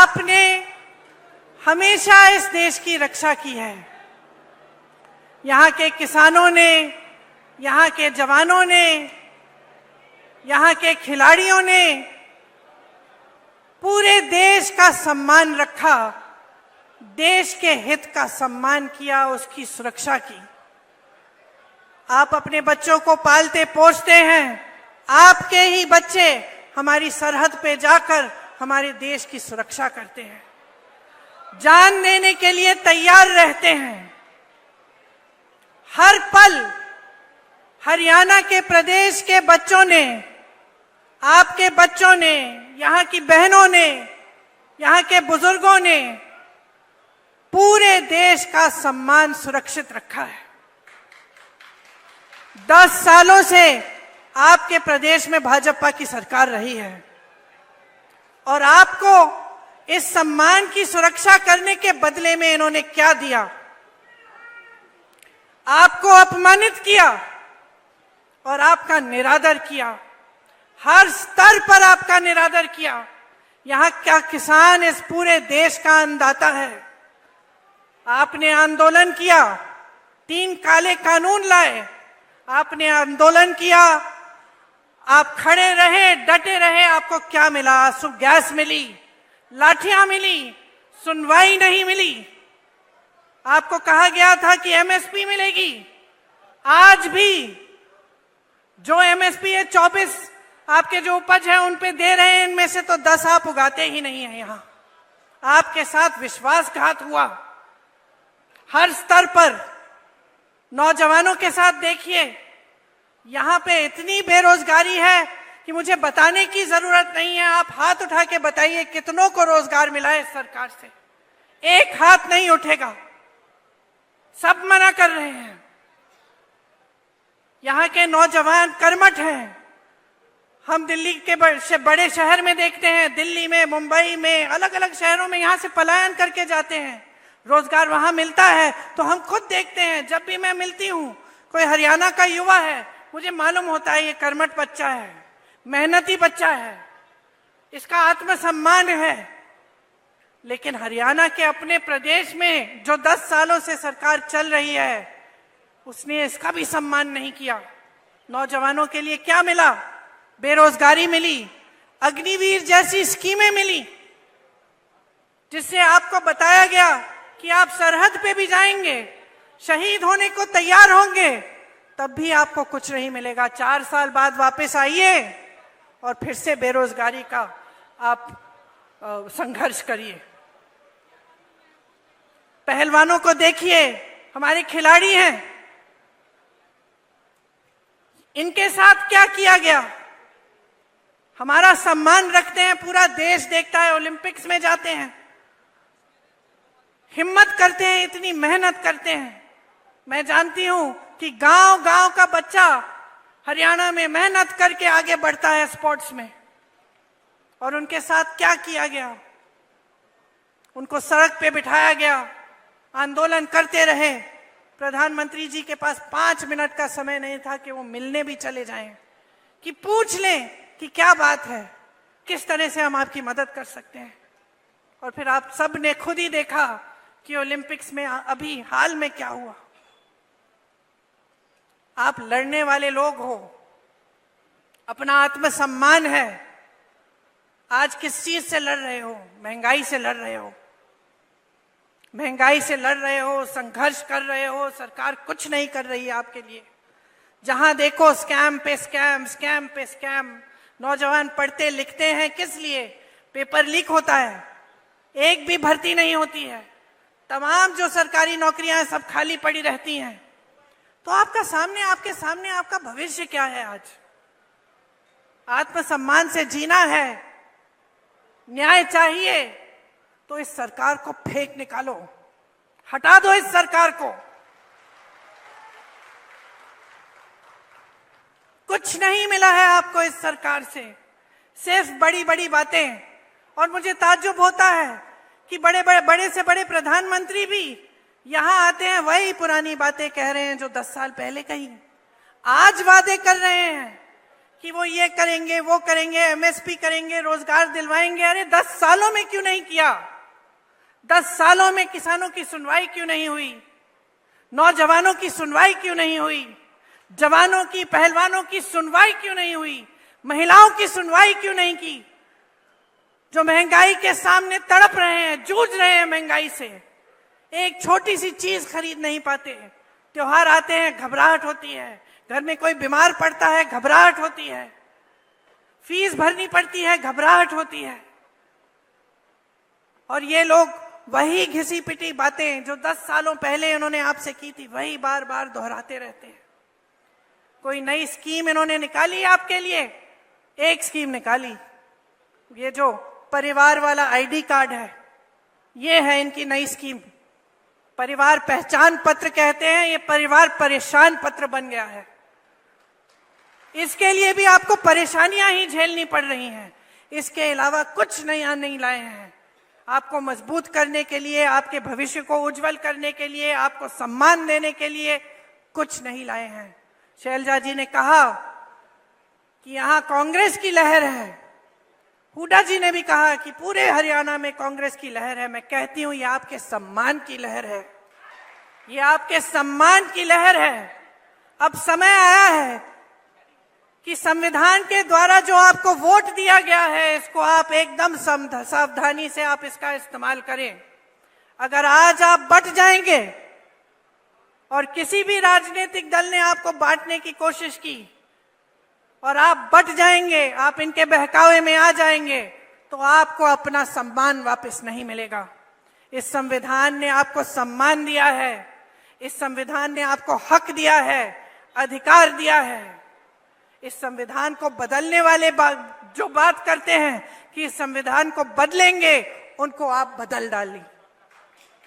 आपने हमेशा इस देश की रक्षा की है। यहाँ के किसानों ने, यहाँ के जवानों ने, यहाँ के खिलाड़ियों ने पूरे देश का सम्मान रखा, देश के हित का सम्मान किया, उसकी सुरक्षा की। आप अपने बच्चों को पालते पोसते हैं, आपके ही बच्चे हमारी सरहद पे जाकर हमारे देश की सुरक्षा करते हैं, जान देने के लिए तैयार रहते हैं। हर पल हरियाणा के प्रदेश के बच्चों ने, आपके बच्चों ने, यहाँ की बहनों ने, यहाँ के बुजुर्गों ने पूरे देश का सम्मान सुरक्षित रखा है। 10 सालों से आपके प्रदेश में भाजपा की सरकार रही है और आपको इस सम्मान की सुरक्षा करने के बदले में इन्होंने क्या दिया? आपको अपमानित किया और आपका निरादर किया, हर स्तर पर आपका निरादर किया। यहाँ का किसान इस पूरे देश का अन्नदाता है। आपने आंदोलन किया, 3 काले कानून लाए, आपने आंदोलन किया, आप खड़े रहे, डटे रहे। आपको क्या मिला? आंसू गैस मिली, लाठियां मिली, सुनवाई नहीं मिली। आपको कहा गया था कि एमएसपी मिलेगी। आज भी जो एमएसपी है 24 आपके जो उपज है उन पे दे रहे हैं, इनमें से तो 10 आप उगाते ही नहीं है। यहाँ आपके साथ विश्वासघात हुआ हर स्तर पर। नौजवानों के साथ देखिए, यहाँ पे इतनी बेरोजगारी है कि मुझे बताने की जरूरत नहीं है। आप हाथ उठा के बताइए कितनों को रोजगार मिला है इस सरकार से? एक हाथ नहीं उठेगा, सब मना कर रहे हैं। यहाँ के नौजवान कर्मठ हैं। हम दिल्ली के बड़े शहर में देखते हैं, दिल्ली में, मुंबई में, अलग अलग शहरों में यहाँ से पलायन करके जाते हैं, रोजगार वहां मिलता है। तो हम खुद देखते हैं, जब भी मैं मिलती हूँ कोई हरियाणा का युवा है, मुझे मालूम होता है ये कर्मठ बच्चा है, मेहनती बच्चा है, इसका आत्मसम्मान है। लेकिन हरियाणा के अपने प्रदेश में जो 10 सालों से सरकार चल रही है, उसने इसका भी सम्मान नहीं किया। नौजवानों के लिए क्या मिला? बेरोजगारी मिली, अग्निवीर जैसी स्कीमें मिली, जिससे आपको बताया गया कि आप सरहद पे भी जाएंगे, शहीद होने को तैयार होंगे, तब भी आपको कुछ नहीं मिलेगा। 4 साल बाद वापस आइए और फिर से बेरोजगारी का आप संघर्ष करिए। पहलवानों को देखिए, हमारे खिलाड़ी हैं, इनके साथ क्या किया गया? हमारा सम्मान रखते हैं, पूरा देश देखता है, ओलंपिक्स में जाते हैं, हिम्मत करते हैं, इतनी मेहनत करते हैं। मैं जानती हूं कि गांव गांव का बच्चा हरियाणा में मेहनत करके आगे बढ़ता है स्पोर्ट्स में। और उनके साथ क्या किया गया? उनको सड़क पे बिठाया गया, आंदोलन करते रहे। प्रधानमंत्री जी के पास 5 मिनट का समय नहीं था कि वो मिलने भी चले जाएं, कि पूछ लें कि क्या बात है, किस तरह से हम आपकी मदद कर सकते हैं। और फिर आप सब ने खुद ही देखा कि ओलंपिक्स में अभी हाल में क्या हुआ। आप लड़ने वाले लोग हो, अपना आत्मसम्मान है। आज किस चीज से लड़ रहे हो? महंगाई से लड़ रहे हो, महंगाई से लड़ रहे हो, संघर्ष कर रहे हो। सरकार कुछ नहीं कर रही है आपके लिए। जहां देखो स्कैम पे स्कैम, स्कैम पे स्कैम। नौजवान पढ़ते लिखते हैं किस लिए? पेपर लीक होता है, एक भी भर्ती नहीं होती है, तमाम जो सरकारी नौकरियां हैं सब खाली पड़ी रहती हैं। तो आपके सामने आपका भविष्य क्या है? आज आत्मसम्मान से जीना है, न्याय चाहिए, तो इस सरकार को फेंक निकालो, हटा दो इस सरकार को। कुछ नहीं मिला है आपको इस सरकार से, सिर्फ बड़ी बड़ी बातें। और मुझे ताज्जुब होता है कि बड़े से बड़े प्रधानमंत्री भी यहां आते हैं, वही पुरानी बातें कह रहे हैं जो 10 साल पहले कही। आज वादे कर रहे हैं कि वो ये करेंगे, वो करेंगे, एमएसपी करेंगे, रोजगार दिलवाएंगे। अरे 10 सालों में क्यों नहीं किया? 10 सालों में किसानों की सुनवाई क्यों नहीं हुई? नौजवानों की सुनवाई क्यों नहीं हुई? जवानों की, पहलवानों की सुनवाई क्यों नहीं हुई? महिलाओं की सुनवाई क्यों नहीं की, जो महंगाई के सामने तड़प रहे हैं, जूझ रहे हैं महंगाई से, एक छोटी सी चीज खरीद नहीं पाते। त्योहार आते हैं, घबराहट होती है, घर में कोई बीमार पड़ता है, घबराहट होती है, फीस भरनी पड़ती है, घबराहट होती है। और ये लोग वही घिसी पिटी बातें जो 10 सालों पहले इन्होंने आपसे की थी, वही बार बार दोहराते रहते हैं। कोई नई स्कीम इन्होंने निकाली आपके लिए? एक स्कीम निकाली, ये जो परिवार वाला आईडी कार्ड है, ये है इनकी नई स्कीम। परिवार पहचान पत्र कहते हैं, ये परिवार परेशान पत्र बन गया है। इसके लिए भी आपको परेशानियां ही झेलनी पड़ रही हैं। इसके अलावा कुछ नया नहीं लाए हैं। आपको मजबूत करने के लिए, आपके भविष्य को उज्जवल करने के लिए, आपको सम्मान देने के लिए कुछ नहीं लाए हैं। शैलजा जी ने कहा कि यहां कांग्रेस की लहर है। हुड्डा जी ने भी कहा कि पूरे हरियाणा में कांग्रेस की लहर है। मैं कहती हूं ये आपके सम्मान की लहर है, ये आपके सम्मान की लहर है। अब समय आया है कि संविधान के द्वारा जो आपको वोट दिया गया है, इसको आप एकदम सावधानी से आप इसका इस्तेमाल करें। अगर आज आप बट जाएंगे और किसी भी राजनीतिक दल ने आपको बांटने की कोशिश की और आप बट जाएंगे, आप इनके बहकावे में आ जाएंगे, तो आपको अपना सम्मान वापस नहीं मिलेगा। इस संविधान ने आपको सम्मान दिया है, इस संविधान ने आपको हक दिया है, अधिकार दिया है। इस संविधान को बदलने वाले जो बात करते हैं कि इस संविधान को बदलेंगे, उनको आप बदल डालिए।